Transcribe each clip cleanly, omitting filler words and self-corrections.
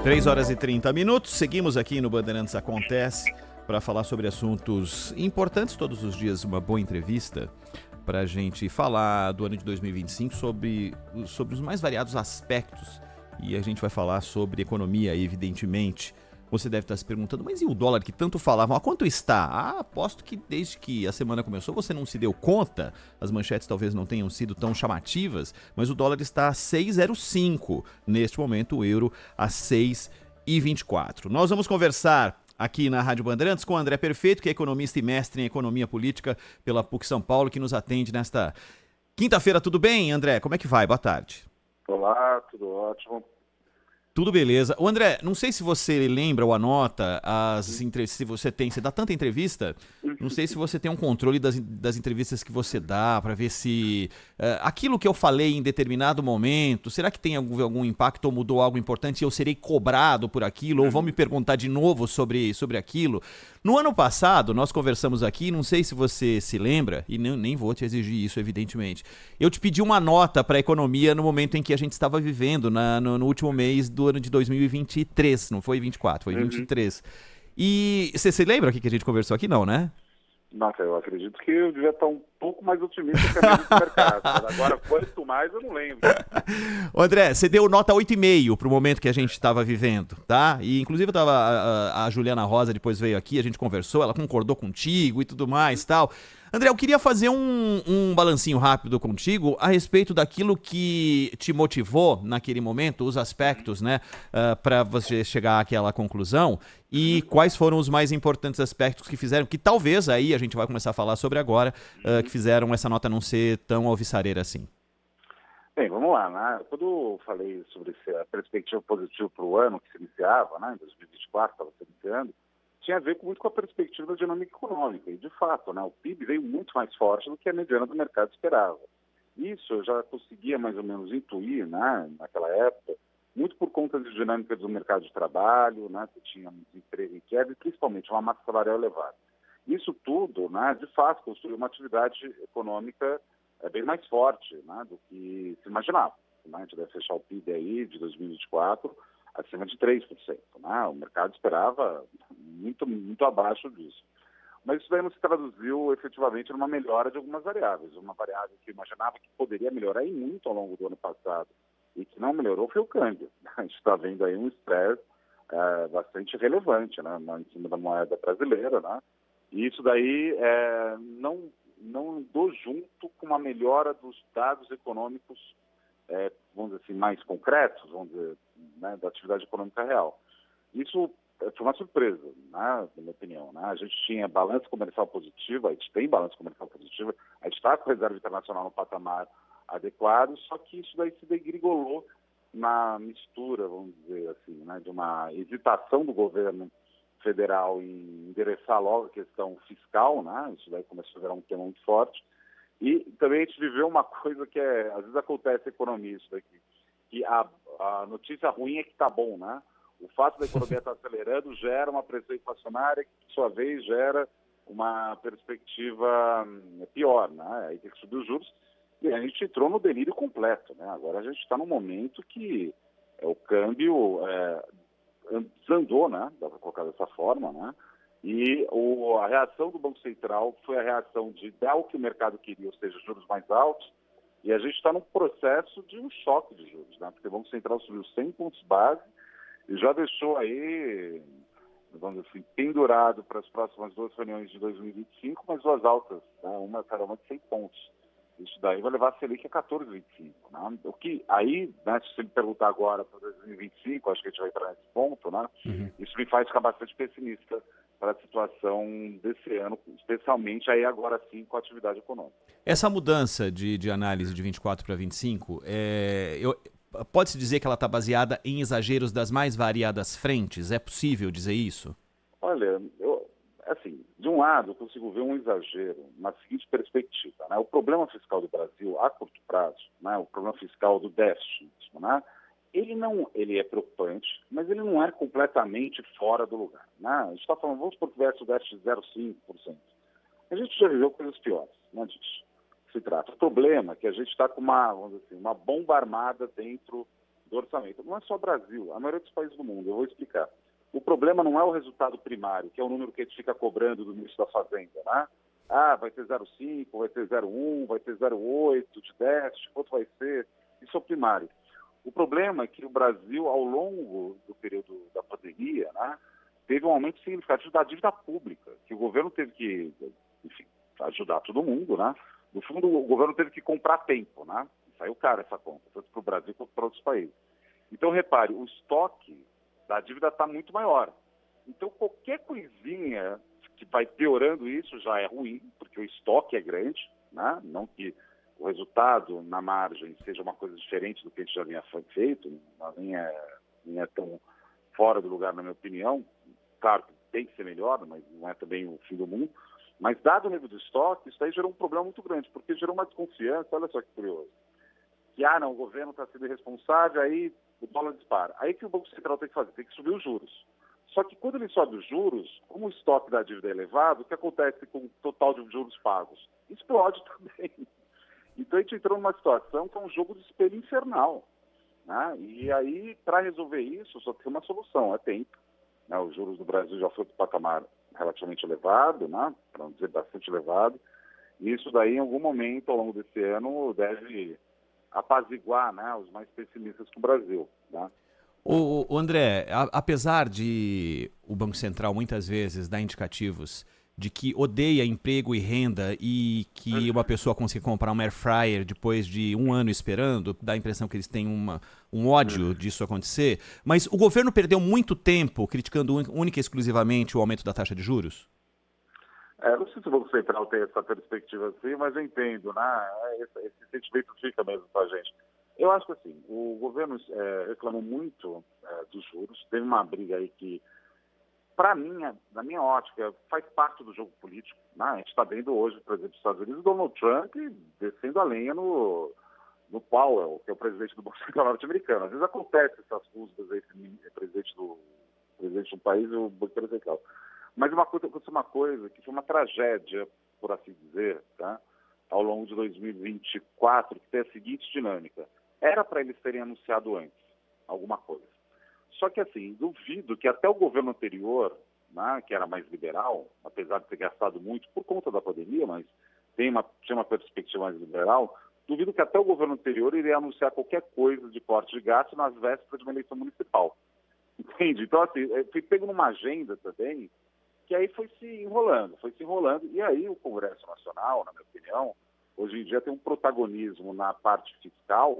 3h30, seguimos aqui no Bandeirantes Acontece para falar sobre assuntos importantes todos os dias, uma boa entrevista para a gente falar do ano de 2025 sobre os mais variados aspectos, e a gente vai falar sobre economia, evidentemente. Você deve estar se perguntando, mas e o dólar que tanto falavam, a quanto está? Aposto que desde que a semana começou você não se deu conta, as manchetes talvez não tenham sido tão chamativas, mas o dólar está a 6,05. Neste momento o euro a 6,24. Nós vamos conversar aqui na Rádio Bandeirantes com o André Perfeito, que é economista e mestre em economia política pela PUC São Paulo, que nos atende nesta quinta-feira. Tudo bem, André? Como é que vai? Boa tarde. Olá, tudo ótimo. Tudo beleza. O André, não sei se você lembra ou anota se você dá tanta entrevista, não sei se você tem um controle das entrevistas que você dá para ver se aquilo que eu falei em determinado momento, será que tem algum impacto ou mudou algo importante e eu serei cobrado por aquilo ou vão me perguntar de novo sobre aquilo? No ano passado, nós conversamos aqui, não sei se você se lembra, e nem vou te exigir isso, evidentemente. Eu te pedi uma nota para a economia no momento em que a gente estava vivendo, no último mês do ano de 2023, não foi 24, foi 23. E você se lembra o que a gente conversou aqui? Não, né? Nossa, eu acredito que eu devia estar um pouco mais otimista que a média do mercado. Mas agora, quanto mais, eu não lembro. André, você deu nota 8,5 pro momento que a gente estava vivendo, tá? E inclusive a Juliana Rosa depois veio aqui, a gente conversou, ela concordou contigo e tudo mais, tal. André, eu queria fazer um balancinho rápido contigo a respeito daquilo que te motivou naquele momento, os aspectos, né, para você chegar àquela conclusão e quais foram os mais importantes aspectos que fizeram, que talvez aí a gente vai começar a falar sobre agora, que fizeram essa nota não ser tão alvissareira assim. Bem, vamos lá, né? Quando eu falei sobre a perspectiva positiva para o ano que se iniciava, né, em 2024, estava se iniciando, tinha a ver muito com a perspectiva da dinâmica econômica. E, de fato, né, o PIB veio muito mais forte do que a mediana do mercado esperava. Isso eu já conseguia mais ou menos intuir, né, naquela época, muito por conta de dinâmica do mercado de trabalho, né, que tinha desemprego em queda e, principalmente, uma massa salarial elevada. Isso tudo, né, de fato, construiu uma atividade econômica bem mais forte, né, do que se imaginava. Né? A gente deve fechar o PIB aí de 2024 acima de 3%. Né? O mercado esperava muito, muito abaixo disso. Mas isso daí não se traduziu efetivamente numa melhora de algumas variáveis. Uma variável que eu imaginava que poderia melhorar e muito ao longo do ano passado e que não melhorou foi o câmbio. A gente está vendo aí um estresse bastante relevante, né, em cima da moeda brasileira, né? E isso daí não andou junto com uma melhora dos dados econômicos, vamos dizer assim, mais concretos, vamos dizer, né, da atividade econômica real. Isso foi uma surpresa, né, na minha opinião. Né? A gente tinha balança comercial positiva, a gente tem balança comercial positiva, a gente está com a reserva internacional no patamar adequado, só que isso daí se degringolou na mistura, vamos dizer assim, né, de uma hesitação do governo federal em endereçar logo a questão fiscal, né? Isso daí começou a virar um tema muito forte. E também a gente viveu uma coisa que às vezes acontece na economia, isso daqui, que a notícia ruim é que está bom, né? O fato da economia estar acelerando gera uma pressão inflacionária que, por sua vez, gera uma perspectiva pior, né? Aí tem que subir os juros e a gente entrou no delírio completo, né? Agora a gente está num momento que o câmbio desandou, né? Dá para colocar dessa forma, né? E a reação do Banco Central foi a reação de dar o que o mercado queria, ou seja, juros mais altos, e a gente está num processo de um choque de juros, né? Porque o Banco Central subiu 100 pontos base e já deixou aí, vamos dizer assim, pendurado para as próximas duas reuniões de 2025, mas duas altas, né? Cada uma de 100 pontos. Isso daí vai levar a Selic a 14,25. Né? O que aí, né, se você me perguntar agora para 2025, acho que a gente vai entrar nesse ponto, né? Isso me faz ficar bastante pessimista para a situação desse ano, especialmente aí agora sim com a atividade econômica. Essa mudança de análise de 24 para 25, pode-se dizer que ela está baseada em exageros das mais variadas frentes? É possível dizer isso? Olha, assim, de um lado, eu consigo ver um exagero na seguinte perspectiva, né? O problema fiscal do Brasil, a curto prazo, né? O problema fiscal do déficit, né? Ele é preocupante, mas ele não é completamente fora do lugar, né? A gente está falando, vamos supor que tivesse o déficit de 0,5%. A gente já viveu coisas piores, né, disso se trata. O problema é que a gente está com vamos dizer assim, uma bomba armada dentro do orçamento. Não é só o Brasil, a maioria dos países do mundo. Eu vou explicar. O problema não é o resultado primário, que é o número que a gente fica cobrando do ministro da Fazenda, né? Ah, vai ter 0,5, vai ter 0,1, vai ter 0,8 de déficit, quanto vai ser? Isso é o primário. O problema é que o Brasil, ao longo do período da pandemia, né, teve um aumento significativo da dívida pública, que o governo teve que, enfim, ajudar todo mundo, né? No fundo, o governo teve que comprar tempo, né? Saiu caro essa conta, tanto para o Brasil quanto para outros países. Então, repare, o estoque da dívida está muito maior. Então, qualquer coisinha que vai piorando isso já é ruim, porque o estoque é grande, né? Não que o resultado na margem seja uma coisa diferente do que a gente já vinha feito, nem é tão fora do lugar, na minha opinião. Claro que tem que ser melhor, mas não é também o fim do mundo. Mas, dado o nível de estoque, isso aí gerou um problema muito grande, porque gerou uma desconfiança, olha só que curioso, que, não, o governo está sendo irresponsável, aí o dólar dispara. Aí que o Banco Central tem que fazer? Tem que subir os juros. Só que quando ele sobe os juros, como o estoque da dívida é elevado, o que acontece com o total de juros pagos? Explode também. Então a gente entrou numa situação que é um jogo de espelho infernal, né? E aí, para resolver isso, só tem uma solução, é tempo. Né? Os juros do Brasil já foi para o patamar relativamente elevado, né? Para não dizer bastante elevado. E isso daí, em algum momento, ao longo desse ano, deve apaziguar, né, os mais pessimistas com o Brasil. Né? O André, apesar de o Banco Central muitas vezes dar indicativos de que odeia emprego e renda e que uma pessoa consiga comprar uma air fryer depois de um ano esperando, dá a impressão que eles têm um ódio disso acontecer, mas o governo perdeu muito tempo criticando única e exclusivamente o aumento da taxa de juros? Não sei se o Banco Central tem essa perspectiva assim, mas eu entendo, né? Esse sentimento fica mesmo com a gente. Eu acho que assim, o governo reclamou muito dos juros, teve uma briga aí que, para mim, na minha ótica, faz parte do jogo político. Né? A gente está vendo hoje, por exemplo, nos Estados Unidos, Donald Trump descendo a lenha no Powell, que é o presidente do Banco Central norte-americano. Às vezes acontece essas rusgas aí, presidente de um país e o Banco Central. Mas aconteceu uma coisa que foi uma tragédia, por assim dizer, tá? Ao longo de 2024, que tem a seguinte dinâmica. Era para eles terem anunciado antes alguma coisa. Só que, assim, duvido que até o governo anterior, né, que era mais liberal, apesar de ter gastado muito por conta da pandemia, mas tinha uma perspectiva mais liberal, duvido que até o governo anterior iria anunciar qualquer coisa de corte de gasto nas vésperas de uma eleição municipal. Entende? Então, assim, fui pego numa agenda também, que aí foi se enrolando, e aí o Congresso Nacional, na minha opinião, hoje em dia tem um protagonismo na parte fiscal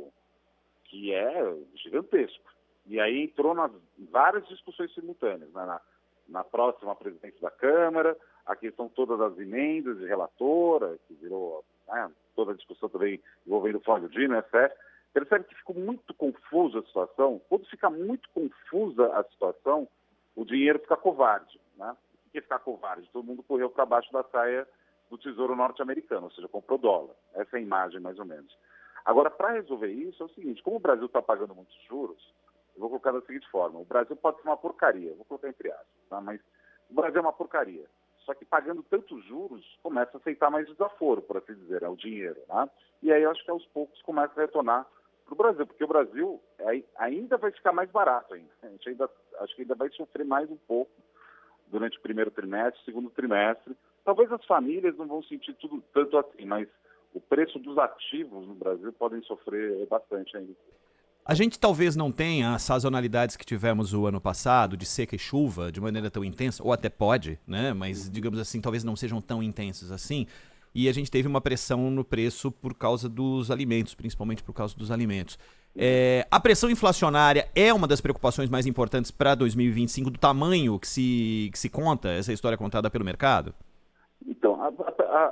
que é gigantesco. E aí entrou nas várias discussões simultâneas, né? Na próxima presidência da Câmara, a questão todas das emendas de relatora, que virou, né, toda a discussão também envolvendo o Flávio Dino, etc. Percebe que ficou muito confusa a situação. Quando fica muito confusa a situação, o dinheiro fica covarde, né? Por que ficar covarde? Todo mundo correu para baixo da saia do Tesouro norte-americano, ou seja, comprou dólar. Essa é a imagem, mais ou menos. Agora, para resolver isso, é o seguinte, como o Brasil está pagando muitos juros, eu vou colocar da seguinte forma, o Brasil pode ser uma porcaria, vou colocar entre aspas, tá? Mas o Brasil é uma porcaria. Só que pagando tantos juros, começa a aceitar mais desaforo, por assim dizer, o dinheiro, né? E aí eu acho que aos poucos começa a retornar para o Brasil, porque o Brasil ainda vai ficar mais barato ainda. Acho que ainda vai sofrer mais um pouco durante o primeiro trimestre, segundo trimestre. Talvez as famílias não vão sentir tudo tanto assim, mas o preço dos ativos no Brasil podem sofrer bastante ainda. A gente talvez não tenha as sazonalidades que tivemos o ano passado, de seca e chuva, de maneira tão intensa, ou até pode, né? Mas, digamos assim, talvez não sejam tão intensas assim. E a gente teve uma pressão no preço por causa dos alimentos, principalmente por causa dos alimentos. A pressão inflacionária é uma das preocupações mais importantes para 2025, do tamanho que se conta, essa história contada pelo mercado? Então,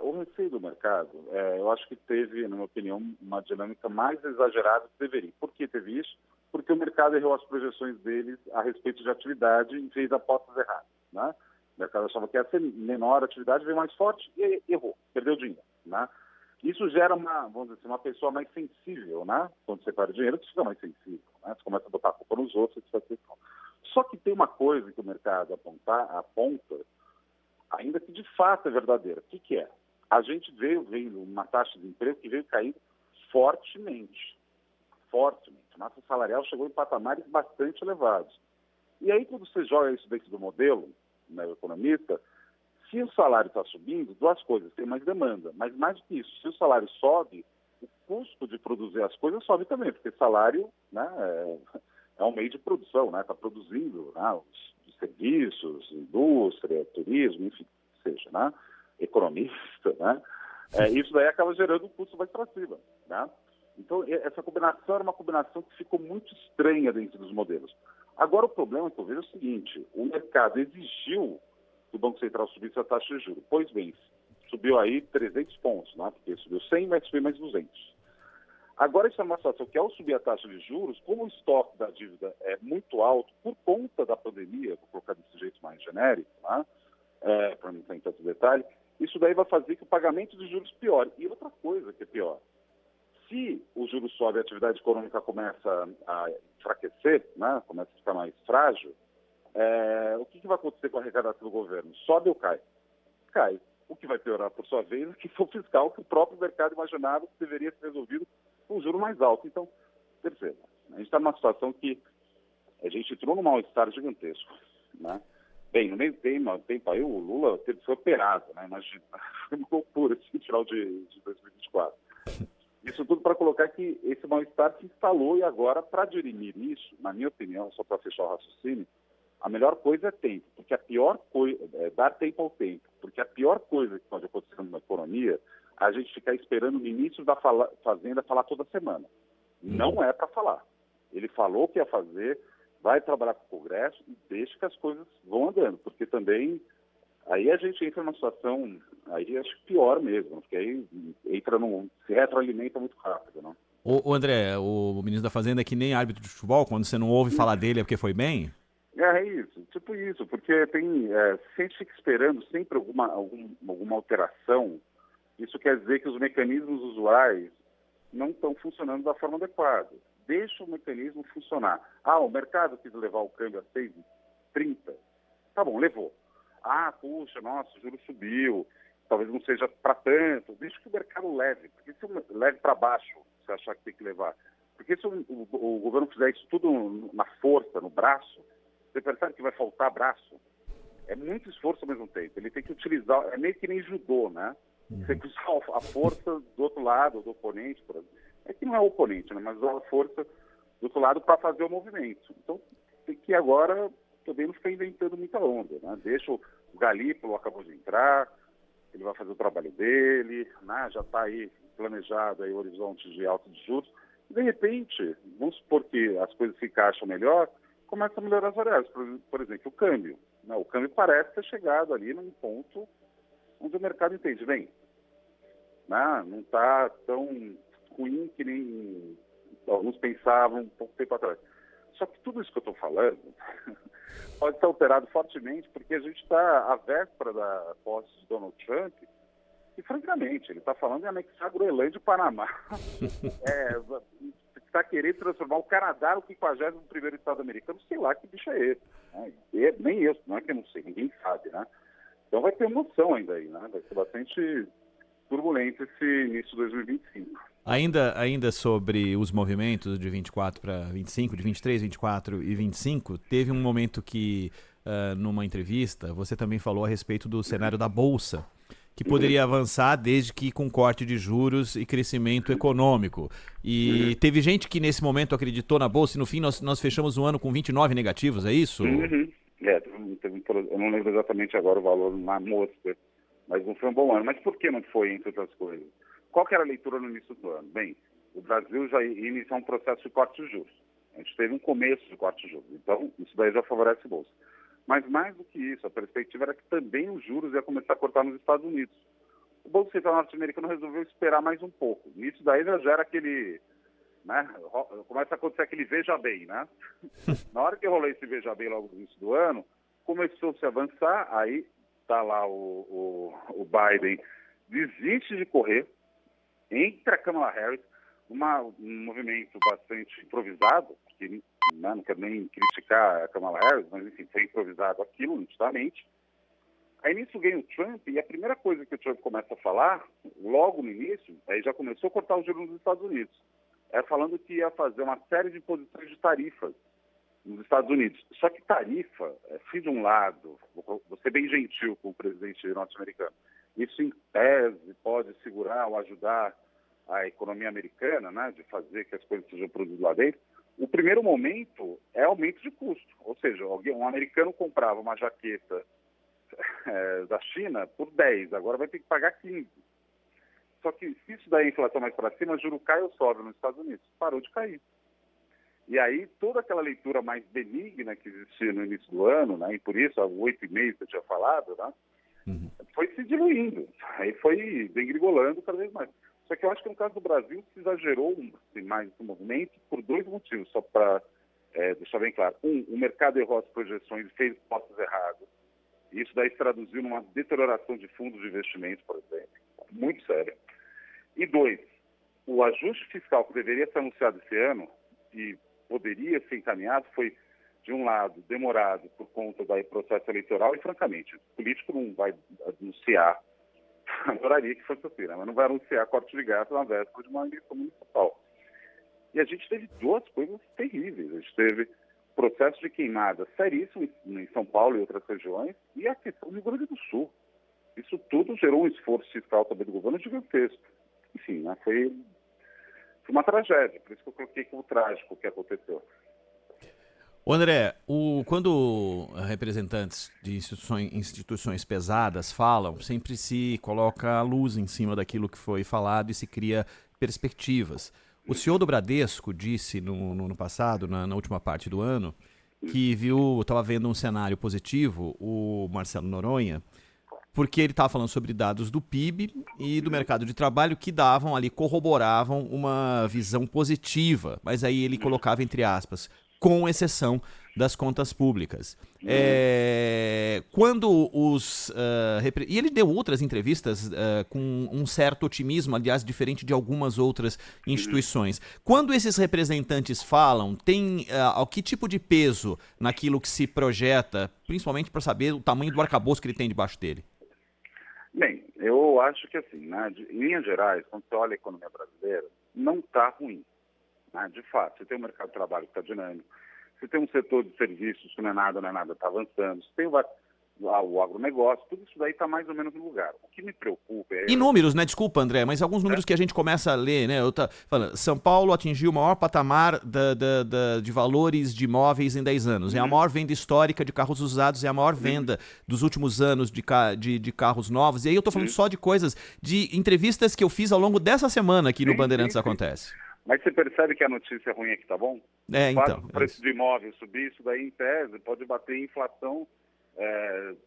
o receio do mercado, eu acho que teve, na minha opinião, uma dinâmica mais exagerada do que deveria. Por que teve isso? Porque o mercado errou as projeções deles a respeito de atividade e fez apostas erradas. Né? O mercado achava que ia ser menor, a atividade veio mais forte e errou, perdeu dinheiro. Né? Isso gera vamos dizer assim, uma pessoa mais sensível, né? Quando você perde dinheiro, você fica mais sensível. Né? Você começa a botar a culpa nos outros, etc. Só que tem uma coisa que o mercado aponta, ainda que de fato é verdadeira. O que é? A gente veio vendo uma taxa de emprego que veio caindo fortemente. fortemente. A massa salarial chegou em patamares bastante elevados. E aí, quando você joga isso dentro do modelo, né, o economista, se o salário está subindo, duas coisas, tem mais demanda. Mas mais do que isso, se o salário sobe, o custo de produzir as coisas sobe também, porque salário, né, é um meio de produção, né, está produzindo, né, os serviços, indústria, turismo, enfim, seja, né, economista, né, isso daí acaba gerando um custo mais para cima, né. Então, essa combinação era uma combinação que ficou muito estranha dentro dos modelos. Agora, o problema que eu vejo é o seguinte, o mercado exigiu que o Banco Central subisse a taxa de juros. Pois bem, subiu aí 300 pontos, né? Porque subiu 100, vai subir mais 200. Agora, isso é uma situação que, ao subir a taxa de juros, como o estoque da dívida é muito alto por conta da pandemia, vou colocar desse jeito mais genérico, né? Para não entrar em tanto detalhe, isso daí vai fazer que o pagamento de juros piore. E outra coisa que é pior, se o juros sobe e a atividade econômica começa a enfraquecer, né? Começa a ficar mais frágil, o que vai acontecer com a arrecadação do governo? Sobe ou cai? Cai. O que vai piorar, por sua vez, é a questão fiscal que o próprio mercado imaginava que deveria ser resolvido com um juro mais alto. Então, perceba, a gente está numa situação que a gente entrou num mal-estar gigantesco, né? Bem, no meio tempo aí o Lula teve que ser operado, né? Imagina, foi uma loucura esse final de 2024. Isso tudo para colocar que esse mal-estar se instalou e agora, para dirimir isso, na minha opinião, só para fechar o raciocínio, a melhor coisa é tempo, porque a pior coisa é dar tempo ao tempo, porque a pior coisa que pode acontecer numa economia é a gente ficar esperando o ministro da Fazenda falar toda semana. Não é para falar. Ele falou o que ia fazer, vai trabalhar com o Congresso e deixa que as coisas vão andando, porque também aí a gente entra numa situação, aí acho que pior mesmo, porque aí se retroalimenta muito rápido, né? O André, o ministro da Fazenda é que nem árbitro de futebol, quando você não ouve falar dele é porque foi bem? É isso, tipo isso, porque se a gente fica esperando sempre alguma alteração, isso quer dizer que os mecanismos usuais não estão funcionando da forma adequada. Deixa o mecanismo funcionar. O mercado quis levar o câmbio a 6,30. Tá bom, levou. Puxa, nossa, o juro subiu, talvez não seja para tanto. Deixa que o mercado leve, porque se leve para baixo, você achar que tem que levar. Porque se o governo fizer isso tudo na força, no braço, você percebe que vai faltar braço. É muito esforço ao mesmo tempo. Ele tem que utilizar, é meio que nem judô, né? Você tem que usar a força do outro lado, do oponente, por exemplo. É que não é o oponente, né? Mas usar a força do outro lado para fazer o movimento. Então, tem que agora também não ficar inventando muita onda, né? Deixa o Galípolo acabou de entrar, ele vai fazer o trabalho dele, né? Já está aí planejado aí o horizonte de alta de juros. E, de repente, vamos supor que as coisas se encaixam melhor, começa a melhorar as variáveis. Por exemplo, o câmbio. Né? O câmbio parece ter chegado ali num ponto onde o mercado entende, bem, né? Não está tão ruim que nem alguns pensavam um pouco tempo atrás. Só que tudo isso que eu estou falando pode ser alterado fortemente porque a gente está à véspera da posse de Donald Trump e, francamente, ele está falando em anexar a Groenlândia e o Panamá. Está querendo transformar o Canadá no 51º estado americano, sei lá que bicho é esse. Né? Nem eu, não é que eu não sei, ninguém sabe, né? Então vai ter emoção ainda aí, né? Vai ser bastante turbulento esse início de 2025. Ainda sobre os movimentos de 24 para 25, de 23, 24 e 25, teve um momento que, numa entrevista, você também falou a respeito do cenário da Bolsa, que poderia avançar desde que com corte de juros e crescimento econômico. E teve gente que nesse momento acreditou na Bolsa e no fim nós fechamos o ano com 29 negativos, é isso? Eu não lembro exatamente agora o valor na mosca, mas não foi um bom ano. Mas por que não foi, entre outras coisas? Qual que era a leitura no início do ano? Bem, o Brasil já ia iniciar um processo de corte de juros. A gente teve um começo de corte de juros. Então, isso daí já favorece a Bolsa. Mas mais do que isso, a perspectiva era que também os juros ia começar a cortar nos Estados Unidos. O Banco Central norte-americano resolveu esperar mais um pouco. Isso daí já gera aquele... Né, começa a acontecer aquele veja bem, né? Na hora que rolou esse veja bem logo no início do ano, começou-se a avançar, aí está lá o Biden desiste de correr, entra a Kamala Harris, um movimento bastante improvisado, porque não quero nem criticar a Kamala Harris, mas enfim, foi improvisado aquilo, nitidamente. Aí nisso ganha o Trump, e a primeira coisa que o Trump começa a falar, logo no início, aí já começou a cortar os juros nos Estados Unidos. falando que ia fazer uma série de imposições de tarifas nos Estados Unidos. Só que tarifa, se de um lado, vou ser bem gentil com o presidente norte-americano, isso em tese pode segurar ou ajudar a economia americana, né, de fazer que as coisas sejam produzidas lá dentro, o primeiro momento é aumento de custo. Ou seja, um americano comprava uma jaqueta da China por 10, agora vai ter que pagar 15. Só que se isso daí a inflação mais para cima, o juro cai ou sobe nos Estados Unidos. Parou de cair. E aí toda aquela leitura mais benigna que existia no início do ano, né, e por isso, há 8,5 que eu tinha falado, né, foi se diluindo. Aí foi degringolando cada vez mais. Só que eu acho que no caso do Brasil se exagerou mais esse movimento por 2 motivos, só para deixar bem claro. O mercado errou as projeções e fez postos errados. Isso daí se traduziu numa deterioração de fundos de investimento, por exemplo, muito séria. E 2, o ajuste fiscal que deveria ser anunciado esse ano e poderia ser encaminhado foi, de um lado, demorado por conta do processo eleitoral e, francamente, o político não vai anunciar, adoraria que fosse assim, né? Mas não vai anunciar corte de gastos na véspera de uma eleição municipal. E a gente teve 2 coisas terríveis. A gente teve processo de queimada seríssimo em São Paulo e outras regiões e a questão do Rio Grande do Sul. Isso tudo gerou um esforço fiscal também do governo gigantesco. Enfim, né? Foi uma tragédia, por isso que eu coloquei como trágico o que aconteceu. Ô André, quando representantes de instituições pesadas falam, sempre se coloca a luz em cima daquilo que foi falado e se cria perspectivas. O senhor do Bradesco disse no passado, na última parte do ano, que estava vendo um cenário positivo, o Marcelo Noronha, porque ele estava falando sobre dados do PIB e do mercado de trabalho que davam ali, corroboravam uma visão positiva, mas aí ele colocava entre aspas, com exceção das contas públicas. Quando e ele deu outras entrevistas com um certo otimismo, aliás, diferente de algumas outras instituições. Quando esses representantes falam, tem que tipo de peso naquilo que se projeta, principalmente para saber o tamanho do arcabouço que ele tem debaixo dele? Bem, eu acho que assim, né, em linhas gerais, quando você olha a economia brasileira, não está ruim. Né? De fato, você tem um mercado de trabalho que está dinâmico, você tem um setor de serviços que não é nada, está avançando, você tem o agronegócio, tudo isso daí está mais ou menos no lugar. O que me preocupa é... E números, né? Desculpa, André, mas alguns números que a gente começa a ler, né? Falando, São Paulo atingiu o maior patamar de valores de imóveis em 10 anos. É a maior venda histórica de carros usados, é a maior venda dos últimos anos de carros novos. E aí eu tô falando só de coisas, de entrevistas que eu fiz ao longo dessa semana aqui no Bandeirantes Acontece. Mas você percebe que a notícia ruim aqui, tá bom? Então. O preço de imóvel subir, isso daí em tese pode bater em inflação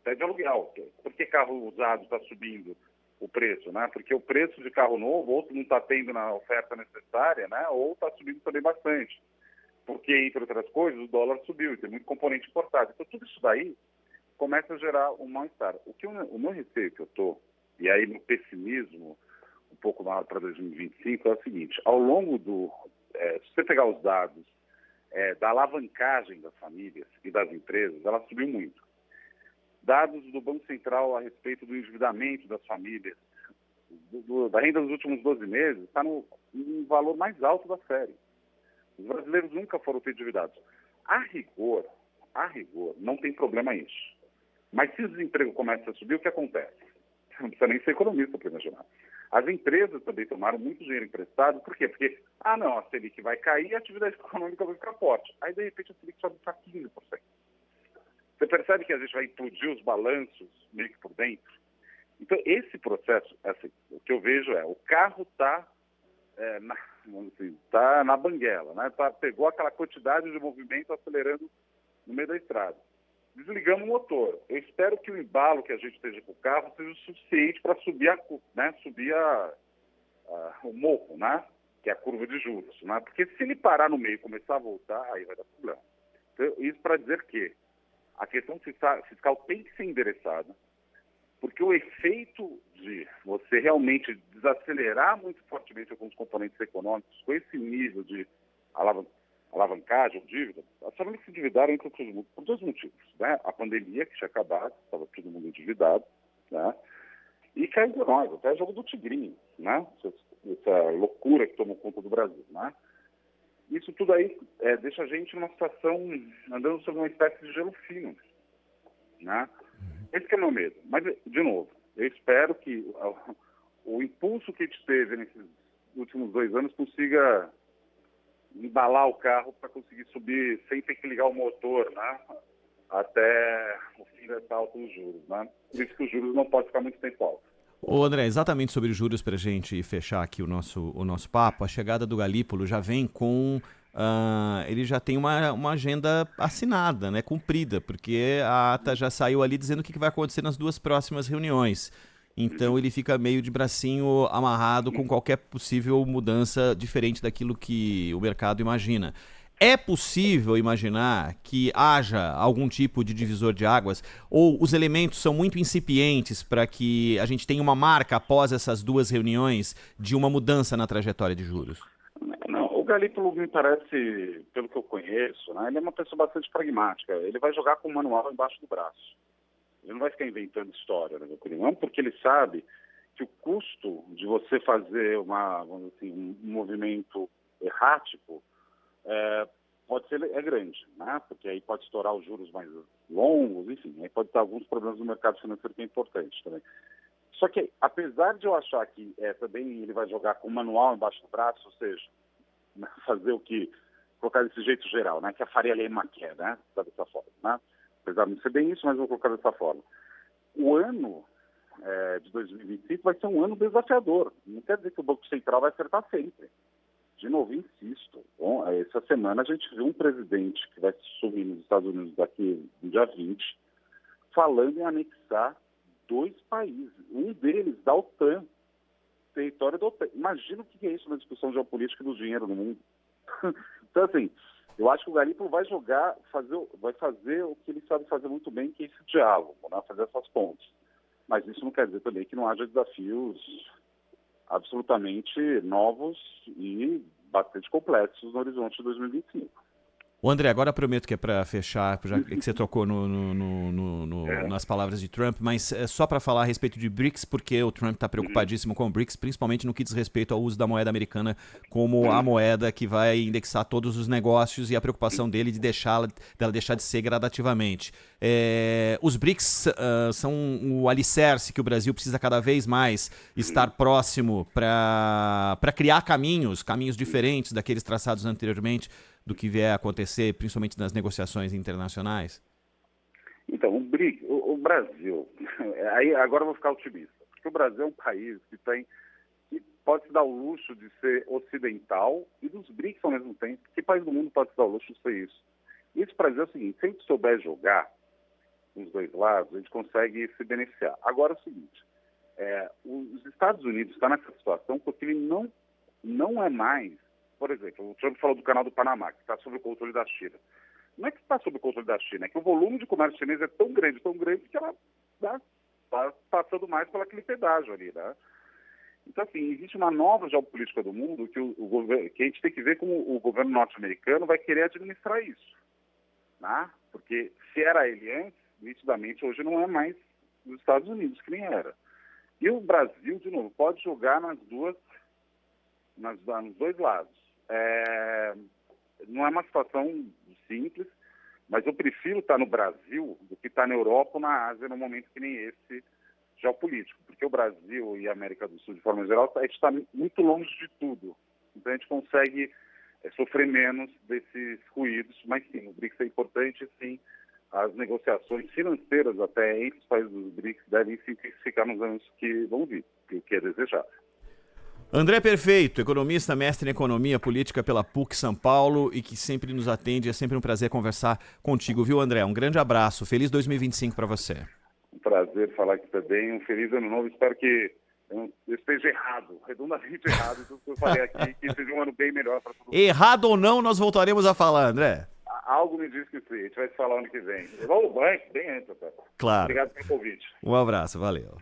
até de aluguel. Por que carro usado está subindo o preço, né? Porque o preço de carro novo ou não está tendo na oferta necessária, né? Ou está subindo também bastante. Porque, entre outras coisas, o dólar subiu e tem muito componente importado. Então, tudo isso daí começa a gerar um mal-estar. O meu receio que eu estou, e aí no pessimismo um pouco maior para 2025, é o seguinte: ao longo se você pegar os dados da alavancagem das famílias e das empresas, ela subiu muito. Dados do Banco Central a respeito do endividamento das famílias, da renda dos últimos 12 meses, está no valor mais alto da série. Os brasileiros nunca foram ter endividados. A rigor, não tem problema isso. Mas se o desemprego começa a subir, o que acontece? Não precisa nem ser economista para imaginar. As empresas também tomaram muito dinheiro emprestado. Por quê? Porque, a Selic vai cair e a atividade econômica vai ficar forte. Aí, de repente, a Selic sobe para 15%. Você percebe que a gente vai implodir os balanços meio que por dentro? Então, esse processo, assim, o que eu vejo o carro está na banguela, né? Pegou aquela quantidade de movimento acelerando no meio da estrada. Desligamos o motor. Eu espero que o embalo que a gente esteja com o carro seja o suficiente para subir o morro, né? Que é a curva de juros. Né? Porque se ele parar no meio e começar a voltar, aí vai dar problema. Então, isso para dizer que a questão fiscal tem que ser endereçada, porque o efeito de você realmente desacelerar muito fortemente alguns componentes econômicos com esse nível de alavancagem ou dívida, as famílias se endividaram por 2 motivos. Né? A pandemia, que tinha acabado, estava todo mundo endividado, né? E caiu de nós, até jogo do tigrinho, né? Essa loucura que tomou conta do Brasil. Né? isso tudo aí deixa a gente numa situação andando sobre uma espécie de gelo fino, né? Esse que é o meu medo. Mas, de novo, eu espero que o impulso que a gente teve nesses últimos 2 anos consiga embalar o carro para conseguir subir sem ter que ligar o motor, né? Até o fim dessa alta dos juros, né? Por isso que os juros não podem ficar muito tempo altos. Ô André, exatamente sobre os juros, para a gente fechar aqui o nosso papo, a chegada do Galípolo já vem com... ele já tem uma agenda assinada, né, cumprida, porque a ata já saiu ali dizendo o que vai acontecer nas 2 próximas reuniões. Então ele fica meio de bracinho amarrado com qualquer possível mudança diferente daquilo que o mercado imagina. É possível imaginar que haja algum tipo de divisor de águas ou os elementos são muito incipientes para que a gente tenha uma marca após essas 2 reuniões de uma mudança na trajetória de juros? Não, o Galípolo me parece, pelo que eu conheço, né, ele é uma pessoa bastante pragmática. Ele vai jogar com o manual embaixo do braço. Ele não vai ficar inventando história, na minha opinião, porque ele sabe que o custo de você fazer vamos dizer assim, um movimento errático pode ser grande, né? Porque aí pode estourar os juros mais longos, enfim, aí pode ter alguns problemas no mercado financeiro que é importante também. Só que, apesar de eu achar que também ele vai jogar com o manual embaixo do braço, ou seja, fazer colocar desse jeito geral, né? Que a Faria Lima quer, né? Dessa forma, né? Apesar de não ser bem isso, mas vou colocar dessa forma. O ano de 2025 vai ser um ano desafiador. Não quer dizer que o Banco Central vai acertar sempre. De novo, insisto, bom, essa semana a gente viu um presidente que vai subir nos Estados Unidos daqui no dia 20, falando em anexar 2 países, um deles da OTAN, território da OTAN. Imagina o que é isso na discussão geopolítica do dinheiro no mundo. Então, assim, eu acho que o Galípolo vai vai fazer o que ele sabe fazer muito bem, que é esse diálogo, né? Fazer essas pontes. Mas isso não quer dizer também que não haja desafios absolutamente novos e bastante complexos no horizonte de 2025. O André, agora prometo que é para fechar, já que você tocou nas palavras de Trump, mas é só para falar a respeito de BRICS, porque o Trump está preocupadíssimo com o BRICS, principalmente no que diz respeito ao uso da moeda americana como a moeda que vai indexar todos os negócios e a preocupação dele dela deixar de ser gradativamente. Os BRICS são o alicerce que o Brasil precisa cada vez mais estar próximo para criar caminhos diferentes daqueles traçados anteriormente, do que vier a acontecer, principalmente nas negociações internacionais? Então, o Brasil, aí agora eu vou ficar otimista, porque o Brasil é um país que pode se dar o luxo de ser ocidental e dos BRICS ao mesmo tempo. Que país do mundo pode se dar o luxo de ser isso? Isso para dizer o seguinte, se a gente souber jogar nos 2 lados, a gente consegue se beneficiar. Agora é o seguinte, os Estados Unidos estão nessa situação porque ele não é mais. Por exemplo, o Trump falou do canal do Panamá, que está sob o controle da China. Não é que está sob o controle da China, é que o volume de comércio chinês é tão grande, que ela está passando mais por aquele pedágio ali, né? Então, assim, existe uma nova geopolítica do mundo que a gente tem que ver como o governo norte-americano vai querer administrar isso, né? Porque se era ele antes, nitidamente, hoje não é mais os Estados Unidos, que nem era. E o Brasil, de novo, pode jogar nos 2 lados. Não é uma situação simples, mas eu prefiro estar no Brasil do que estar na Europa ou na Ásia num momento que nem esse geopolítico, porque o Brasil e a América do Sul, de forma geral, a gente está muito longe de tudo. Então a gente consegue sofrer menos desses ruídos, mas sim, o BRICS é importante, sim. As negociações financeiras até entre os países dos BRICS devem se intensificar nos anos que vão vir, o que é desejável. André Perfeito, economista, mestre em economia política pela PUC São Paulo e que sempre nos atende. É sempre um prazer conversar contigo, viu, André? Um grande abraço. Feliz 2025 para você. Um prazer falar aqui também. Um feliz ano novo. Espero que eu esteja errado, redondamente errado, tudo que eu falei aqui, que seja um ano bem melhor para todo mundo. Errado ou não, nós voltaremos a falar, André. Algo me diz que sim. A gente vai se falar ano que vem. Vamos bem antes, até. Claro. Obrigado pelo convite. Um abraço, valeu.